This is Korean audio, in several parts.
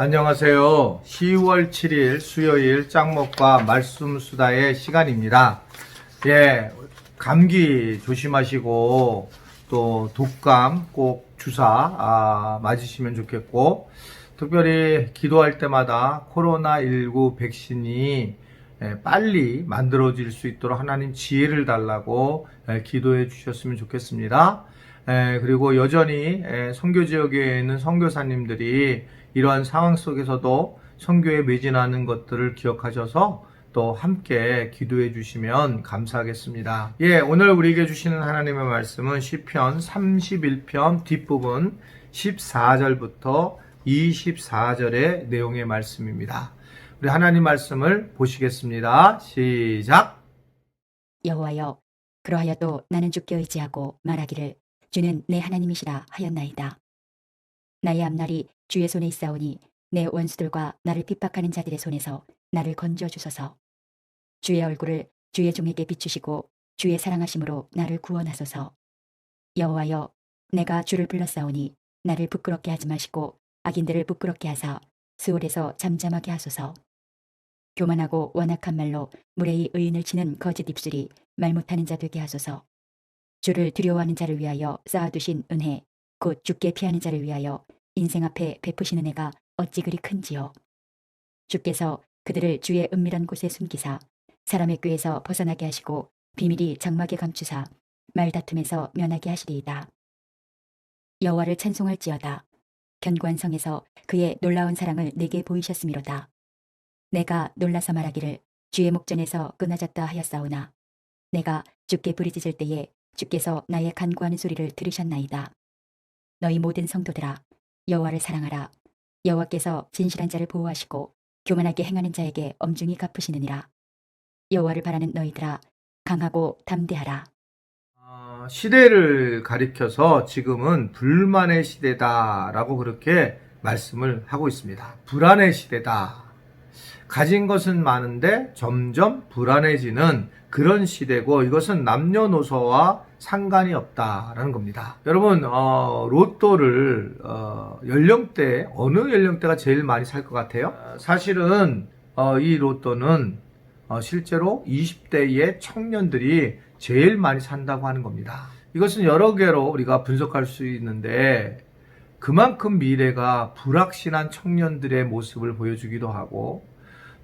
안녕하세요. 10월 7일 수요일 짱먹과 말씀수다의 시간입니다. 예, 감기 조심하시고 또 독감 꼭 주사 맞으시면 좋겠고, 특별히 기도할 때마다 코로나19 백신이 빨리 만들어질 수 있도록 하나님 지혜를 달라고 기도해 주셨으면 좋겠습니다. 그리고 여전히 선교지역에 있는 선교사님들이 이러한 상황 속에서도 선교에 매진하는 것들을 기억하셔서 또 함께 기도해 주시면 감사하겠습니다. 예, 오늘 우리에게 주시는 하나님의 말씀은 시편 31편 뒷부분 14절부터 24절의 내용의 말씀입니다. 우리 하나님 말씀을 보시겠습니다. 시작. 여호와여, 그러하여도 나는 주께 의지하고 말하기를 주는 내 하나님이시라 하였나이다. 나의 앞날이 주의 손에 있사오니 내 원수들과 나를 핍박하는 자들의 손에서 나를 건져 주소서. 주의 얼굴을 주의 종에게 비추시고 주의 사랑하심으로 나를 구원하소서. 여호와여, 내가 주를 불렀사오니 나를 부끄럽게 하지 마시고 악인들을 부끄럽게 하사 스올에서 잠잠하게 하소서. 교만하고 완악한 말로 무례히 의인을 치는 거짓 입술이 말 못하는 자 되게 하소서. 주를 두려워하는 자를 위하여 쌓아두신 은혜, 곧 주께 피하는 자를 위하여 인생 앞에 베푸신 은혜가 어찌 그리 큰지요. 주께서 그들을 주의 은밀한 곳에 숨기사 사람의 꾀에서 벗어나게 하시고 비밀이 장막에 감추사 말다툼에서 면하게 하시리이다. 여호와를 찬송할지어다. 견고한 성에서 그의 놀라운 사랑을 내게 보이셨음이로다. 내가 놀라서 말하기를 주의 목전에서 끊어졌다 하였사오나 내가 주께 부르짖을 때에 주께서 나의 간구하는 소리를 들으셨나이다. 너희 모든 성도들아, 여호와를 사랑하라. 여호와께서 진실한 자를 보호하시고 교만하게 행하는 자에게 엄중히 갚으시느니라. 여호와를 바라는 너희들아, 강하고 담대하라. 시대를 가리켜서 지금은 불만의 시대다라고 그렇게 말씀을 하고 있습니다. 불안의 시대다. 가진 것은 많은데 점점 불안해지는 그런 시대고, 이것은 남녀노소와 상관이 없다라는 겁니다. 여러분, 로또를 연령대 어느 연령대가 제일 많이 살 것 같아요? 사실은 이 로또는 실제로 20대의 청년들이 제일 많이 산다고 하는 겁니다. 이것은 여러 개로 우리가 분석할 수 있는데, 그만큼 미래가 불확실한 청년들의 모습을 보여주기도 하고,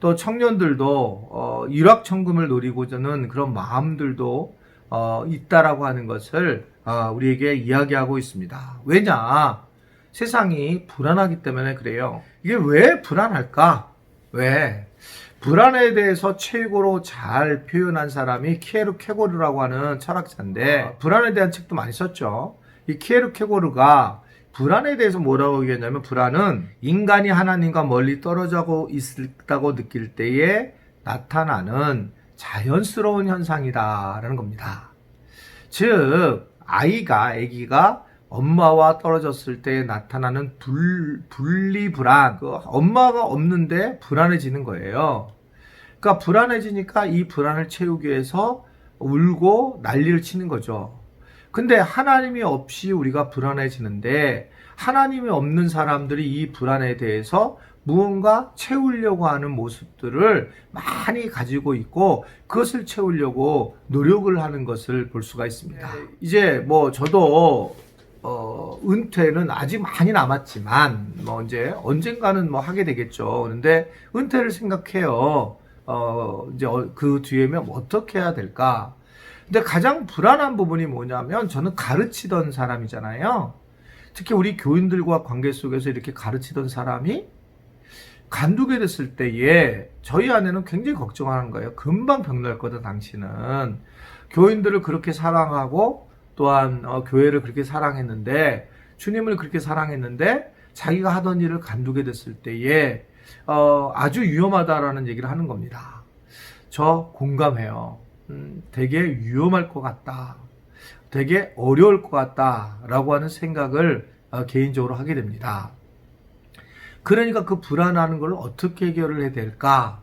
또 청년들도 일확천금을 노리고자는 그런 마음들도 있다라고 하는 것을 우리에게 이야기하고 있습니다. 왜냐? 세상이 불안하기 때문에 그래요. 이게 왜 불안할까? 왜? 불안에 대해서 최고로 잘 표현한 사람이 키에르 케고르라고 하는 철학자인데, 불안에 대한 책도 많이 썼죠. 이 키에르 케고르가 불안에 대해서 뭐라고 얘기했냐면, 불안은 인간이 하나님과 멀리 떨어져 있다고 느낄 때에 나타나는 자연스러운 현상이다라는 겁니다. 즉, 아기가 엄마와 떨어졌을 때 나타나는 분리불안, 엄마가 없는데 불안해지는 거예요. 그러니까 불안해지니까 이 불안을 채우기 위해서 울고 난리를 치는 거죠. 근데 하나님이 없이 우리가 불안해지는데, 하나님이 없는 사람들이 이 불안에 대해서 무언가 채우려고 하는 모습들을 많이 가지고 있고, 그것을 채우려고 노력을 하는 것을 볼 수가 있습니다. 이제 뭐 저도 은퇴는 아직 많이 남았지만 이제 언젠가는 하게 되겠죠. 그런데 은퇴를 생각해요. 이제 그 뒤에면 어떻게 해야 될까? 근데 가장 불안한 부분이 뭐냐면, 저는 가르치던 사람이잖아요. 특히 우리 교인들과 관계 속에서 이렇게 가르치던 사람이 간두게 됐을 때에 저희 아내는 굉장히 걱정하는 거예요. 금방 병날 거다, 당신은. 교인들을 그렇게 사랑하고 또한 교회를 그렇게 사랑했는데, 주님을 그렇게 사랑했는데 자기가 하던 일을 간두게 됐을 때에 아주 위험하다라는 얘기를 하는 겁니다. 저 공감해요. 되게 위험할 것 같다, 되게 어려울 것 같다 라고 하는 생각을 개인적으로 하게 됩니다. 그러니까 그 불안하는 걸 어떻게 해결을 해야 될까?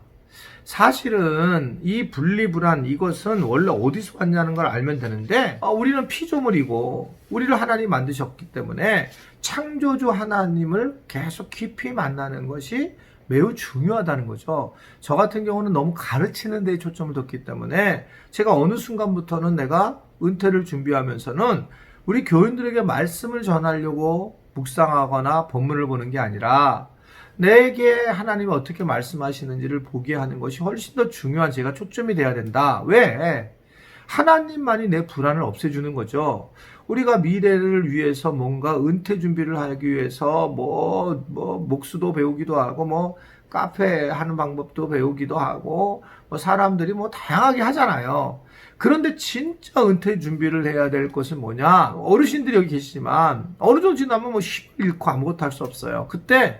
사실은 이 분리불안 이것은 원래 어디서 왔냐는 걸 알면 되는데 우리는 피조물이고 우리를 하나님 만드셨기 때문에 창조주 하나님을 계속 깊이 만나는 것이 매우 중요하다는 거죠. 저 같은 경우는 너무 가르치는 데에 초점을 뒀기 때문에 제가 어느 순간부터는 내가 은퇴를 준비하면서는 우리 교인들에게 말씀을 전하려고 묵상하거나 본문을 보는 게 아니라 내게 하나님이 어떻게 말씀하시는지를 보게 하는 것이 훨씬 더 중요한 제가 초점이 돼야 된다. 왜? 하나님만이 내 불안을 없애주는 거죠. 우리가 미래를 위해서 뭔가 은퇴 준비를 하기 위해서 목수도 배우기도 하고 카페 하는 방법도 배우기도 하고 사람들이 다양하게 하잖아요. 그런데 진짜 은퇴 준비를 해야 될 것은 뭐냐? 어르신들이 여기 계시지만 어느 정도 지나면 힘을 잃고 아무것도 할 수 없어요. 그때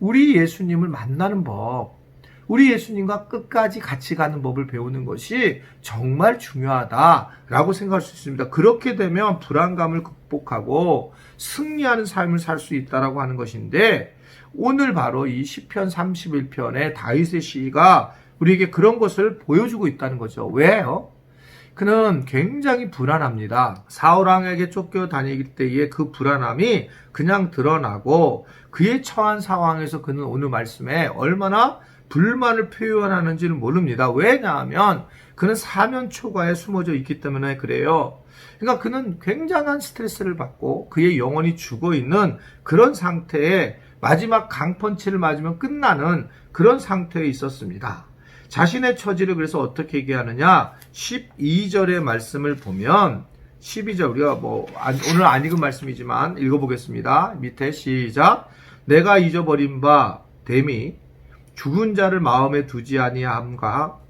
우리 예수님을 만나는 법, 우리 예수님과 끝까지 같이 가는 법을 배우는 것이 정말 중요하다라고 생각할 수 있습니다. 그렇게 되면 불안감을 극복하고 승리하는 삶을 살 수 있다라고 하는 것인데 오늘 바로 이 시편 31편의 다윗의 시가 우리에게 그런 것을 보여주고 있다는 거죠. 왜요? 그는 굉장히 불안합니다. 사울왕에게 쫓겨다니기 때에 그 불안함이 그냥 드러나고 그의 처한 상황에서 그는 오늘 말씀에 얼마나 불만을 표현하는지는 모릅니다. 왜냐하면 그는 사면 초과에 숨어져 있기 때문에 그래요. 그러니까 그는 굉장한 스트레스를 받고 그의 영혼이 죽어있는 그런 상태에 마지막 강펀치를 맞으면 끝나는 그런 상태에 있었습니다. 자신의 처지를 그래서 어떻게 얘기하느냐? 12절의 말씀을 보면 12절 우리가 오늘 안 읽은 말씀이지만 읽어보겠습니다. 밑에 시작. 내가 잊어버린 바 됨이 죽은 자를 마음에 두지 아니함과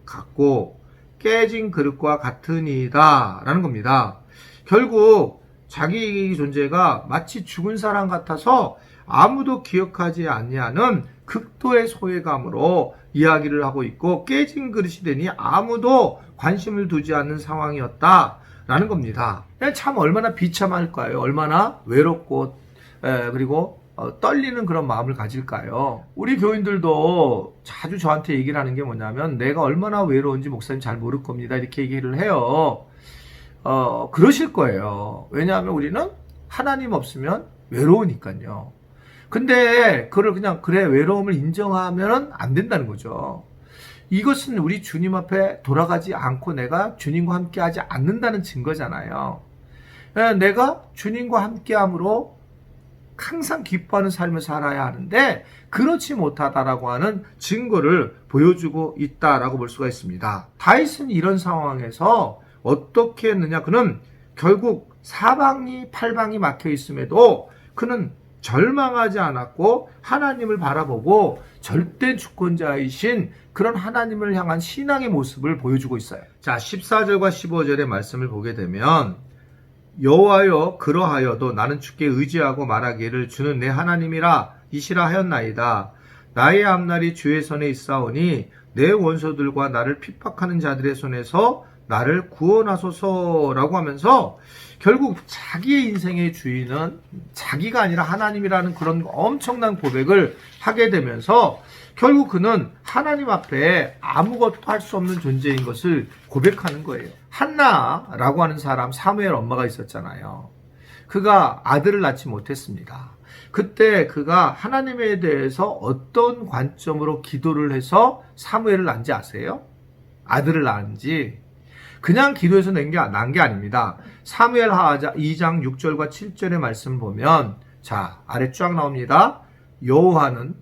같고 깨진 그릇과 같으니이다 라는 겁니다. 결국 자기 존재가 마치 죽은 사람 같아서 아무도 기억하지 아니하는 극도의 소외감으로 이야기를 하고 있고 깨진 그릇이 되니 아무도 관심을 두지 않는 상황이었다라는 겁니다. 참 얼마나 비참할까요? 얼마나 외롭고 그리고 떨리는 그런 마음을 가질까요? 우리 교인들도 자주 저한테 얘기를 하는 게 뭐냐면 내가 얼마나 외로운지 목사님 잘 모를 겁니다. 이렇게 얘기를 해요. 그러실 거예요. 왜냐하면 우리는 하나님 없으면 외로우니까요. 근데 그걸 그냥 그래 외로움을 인정하면 안 된다는 거죠. 이것은 우리 주님 앞에 돌아가지 않고 내가 주님과 함께 하지 않는다는 증거잖아요. 내가 주님과 함께함으로 항상 기뻐하는 삶을 살아야 하는데 그렇지 못하다라고 하는 증거를 보여주고 있다라고 볼 수가 있습니다. 다윗은 이런 상황에서 어떻게 했느냐? 그는 결국 사방이 팔방이 막혀 있음에도 그는 절망하지 않았고 하나님을 바라보고 절대 주권자이신 그런 하나님을 향한 신앙의 모습을 보여주고 있어요. 자, 14절과 15절의 말씀을 보게 되면 여호와여 그러하여도 나는 주께 의지하고 말하기를 주는 내 하나님이라 이시라 하였나이다. 나의 앞날이 주의 손에 있사오니 내 원수들과 나를 핍박하는 자들의 손에서 나를 구원하소서라고 하면서 결국 자기의 인생의 주인은 자기가 아니라 하나님이라는 그런 엄청난 고백을 하게 되면서 결국 그는 하나님 앞에 아무것도 할 수 없는 존재인 것을 고백하는 거예요. 한나라고 하는 사람, 사무엘 엄마가 있었잖아요. 그가 아들을 낳지 못했습니다. 그때 그가 하나님에 대해서 어떤 관점으로 기도를 해서 사무엘을 낳은지 아세요? 아들을 낳은지 그냥 기도해서 난 게 아닙니다. 사무엘 하자 2장 6절과 7절의 말씀 보면 자 아래 쫙 나옵니다. 여호와는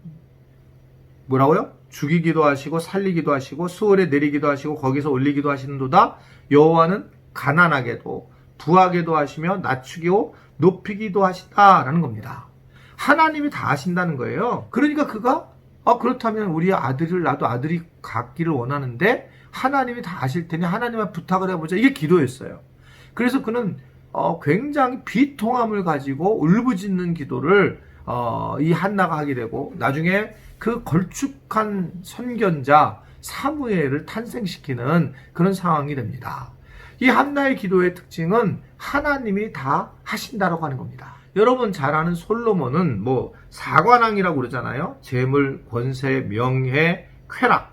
뭐라고요? 죽이기도 하시고 살리기도 하시고 수월에 내리기도 하시고 거기서 올리기도 하시는도다. 여호와는 가난하게도 부하게도 하시며 낮추기고 높이기도 하시다라는 겁니다. 하나님이 다 하신다는 거예요. 그러니까 그가 그렇다면 우리 아들을 나도 아들이 갖기를 원하는데 하나님이 다 아실 테니 하나님한테 부탁을 해보자. 이게 기도였어요. 그래서 그는 굉장히 비통함을 가지고 울부짖는 기도를 이 한나가 하게 되고 나중에 그 걸쭉한 선견자 사무엘을 탄생시키는 그런 상황이 됩니다. 이 한나의 기도의 특징은 하나님이 다 하신다라고 하는 겁니다. 여러분 잘 아는 솔로몬은 사관왕이라고 그러잖아요. 재물, 권세, 명예, 쾌락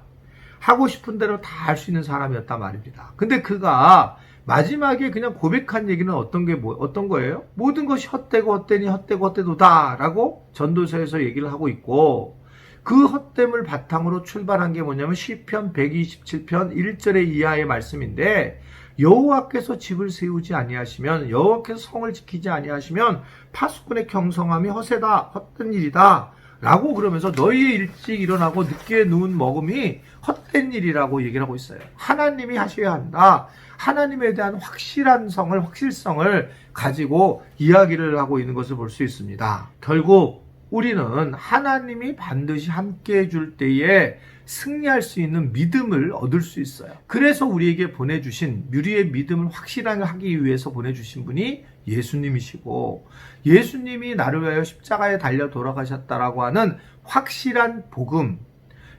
하고 싶은 대로 다 할 수 있는 사람이었단 말입니다. 근데 그가 마지막에 그냥 고백한 얘기는 어떤 거예요? 모든 것이 헛되고 헛되니 헛되고 헛되도다라고 전도서에서 얘기를 하고 있고, 그 헛됨을 바탕으로 출발한 게 뭐냐면 시편 127편 1절의 이하의 말씀인데, 여호와께서 집을 세우지 아니하시면, 여호와께서 성을 지키지 아니하시면 파수꾼의 경성함이 허세다, 헛된 일이다 라고 그러면서 너희의 일찍 일어나고 늦게 누운 먹음이 헛된 일이라고 얘기를 하고 있어요. 하나님이 하셔야 한다. 하나님에 대한 확실성을 가지고 이야기를 하고 있는 것을 볼 수 있습니다. 결국 우리는 하나님이 반드시 함께 해줄 때에 승리할 수 있는 믿음을 얻을 수 있어요. 그래서 우리에게 보내주신, 우리의 믿음을 확실하게 하기 위해서 보내주신 분이 예수님이시고, 예수님이 나를 위하여 십자가에 달려 돌아가셨다라고 하는 확실한 복음,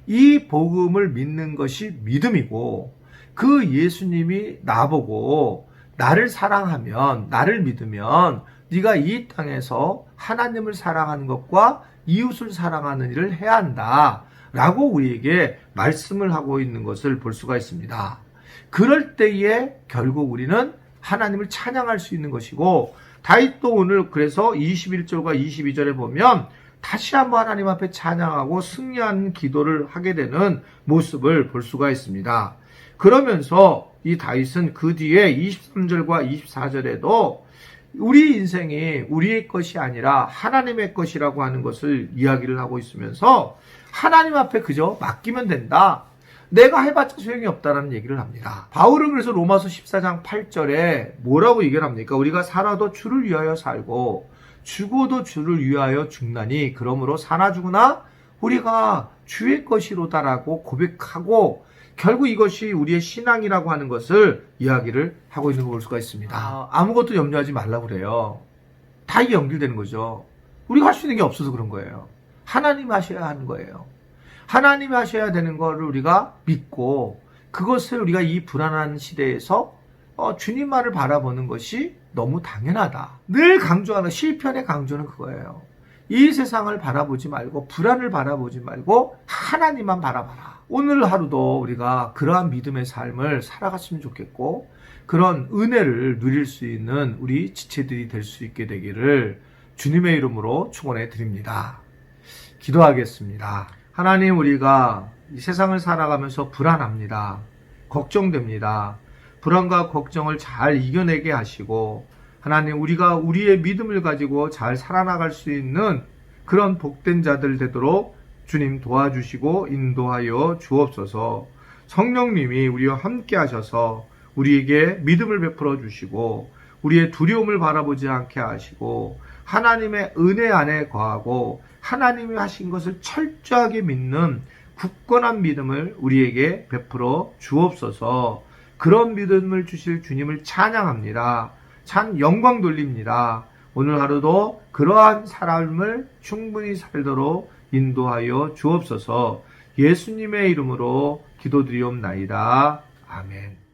이 복음을 믿는 것이 믿음이고, 그 예수님이 나보고 나를 사랑하면, 나를 믿으면 네가 이 땅에서 하나님을 사랑하는 것과 이웃을 사랑하는 일을 해야 한다 라고 우리에게 말씀을 하고 있는 것을 볼 수가 있습니다. 그럴 때에 결국 우리는 하나님을 찬양할 수 있는 것이고, 다윗도 오늘 그래서 21절과 22절에 보면 다시 한번 하나님 앞에 찬양하고 승리하는 기도를 하게 되는 모습을 볼 수가 있습니다. 그러면서 이 다윗은 그 뒤에 23절과 24절에도 우리 인생이 우리의 것이 아니라 하나님의 것이라고 하는 것을 이야기를 하고 있으면서 하나님 앞에 그저 맡기면 된다, 내가 해봤자 소용이 없다라는 얘기를 합니다. 바울은 그래서 로마서 14장 8절에 뭐라고 얘기를 합니까? 우리가 살아도 주를 위하여 살고 죽어도 주를 위하여 죽나니 그러므로 사나 죽으나 우리가 주의 것이로다라고 고백하고, 결국 이것이 우리의 신앙이라고 하는 것을 이야기를 하고 있는 걸 볼 수가 있습니다. 아무것도 염려하지 말라고 그래요. 다 이게 연결되는 거죠. 우리가 할 수 있는 게 없어서 그런 거예요. 하나님 하셔야 하는 거예요. 하나님 하셔야 되는 거를 우리가 믿고, 그것을 우리가 이 불안한 시대에서 주님만을 바라보는 것이 너무 당연하다. 늘 강조하는, 시편의 강조는 그거예요. 이 세상을 바라보지 말고, 불안을 바라보지 말고 하나님만 바라봐라. 오늘 하루도 우리가 그러한 믿음의 삶을 살아갔으면 좋겠고, 그런 은혜를 누릴 수 있는 우리 지체들이 될 수 있게 되기를 주님의 이름으로 축원해 드립니다. 기도하겠습니다. 하나님, 우리가 이 세상을 살아가면서 불안합니다. 걱정됩니다. 불안과 걱정을 잘 이겨내게 하시고, 하나님, 우리가 우리의 믿음을 가지고 잘 살아나갈 수 있는 그런 복된 자들 되도록 주님 도와주시고 인도하여 주옵소서. 성령님이 우리와 함께 하셔서 우리에게 믿음을 베풀어 주시고, 우리의 두려움을 바라보지 않게 하시고, 하나님의 은혜 안에 거하고 하나님이 하신 것을 철저하게 믿는 굳건한 믿음을 우리에게 베풀어 주옵소서. 그런 믿음을 주실 주님을 찬양합니다. 참 영광 돌립니다. 오늘 하루도 그러한 삶을 충분히 살도록 인도하여 주옵소서. 예수님의 이름으로 기도드리옵나이다. 아멘.